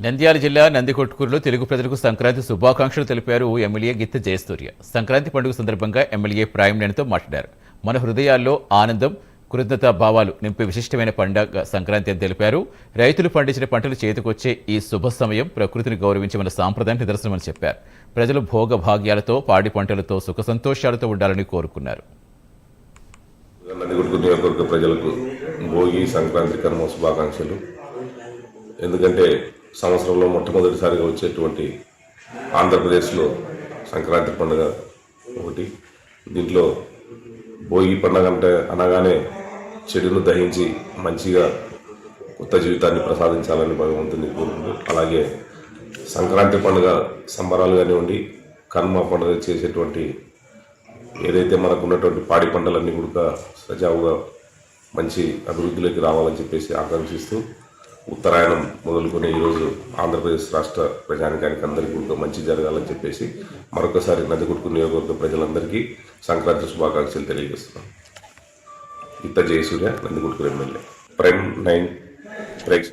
నంద్యాల జిల్లా నందికొట్కూరులో తెలుగు ప్రజలకు సంక్రాంతి శుభాకాంక్షలు తెలిపారు ఎమ్మెల్యే గిత్త జయసూర్య. సంక్రాంతి పండుగ సందర్భంగా ఎమ్మెల్యే ప్రాయంనేనితో మాట్లాడారు. మన హృదయాల్లో ఆనందం, కృతజ్ఞతా భావాలు నింపే విశిష్టమైన పండుగ సంక్రాంతి అని తెలిపారు. రైతులు పండించిన పంటలు చేతికొచ్చే ఈ శుభ సమయం ప్రకృతిని గౌరవించే మన సాంప్రదాయం నిదర్శనమని చెప్పారు. ప్రజలు భోగ భాగ్యాలతో, పాడి పంటలతో సుఖ సంతోషాలతో ఉండాలని కోరుకున్నారు. నందికొట్కూరు నియోజకవర్గ ప్రజలకు భోగి సంక్రాంతి కనుమ శుభాకాంక్షలు. ఎందుకంటే సంవత్సరంలో మొట్టమొదటిసారిగా వచ్చేటువంటి ఆంధ్రప్రదేశ్లో సంక్రాంతి పండుగ ఒకటి. దీంట్లో భోగి పండుగ అంటే అనగానే చెడును దహించి మంచిగా కొత్త జీవితాన్ని ప్రసాదించాలని భగవంతుని కోరుకుంటూ, అలాగే సంక్రాంతి పండుగ సంబరాలు కానివ్వండి, కనుమ పండుగ చేసేటువంటి ఏదైతే మనకు ఉన్నటువంటి పాడి పంటలన్నీ కూడా సజావుగా మంచి అభివృద్ధిలోకి రావాలని చెప్పేసి ఆకాంక్షిస్తూ, ఉత్తరాయణం మొదలుకొని ఈరోజు ఆంధ్రప్రదేశ్ రాష్ట్ర ప్రజానికానికి అందరికీ కూడా మంచి జరగాలని చెప్పేసి మరొకసారి నందికొట్కూరు నియోజకవర్గ ప్రజలందరికీ సంక్రాంతి శుభాకాంక్షలు తెలియజేస్తున్నాం. గిత్త జయసూర్య, నందికొట్కూరు ఎమ్మెల్యే. ప్రైమ్ 9 ప్రేక్ష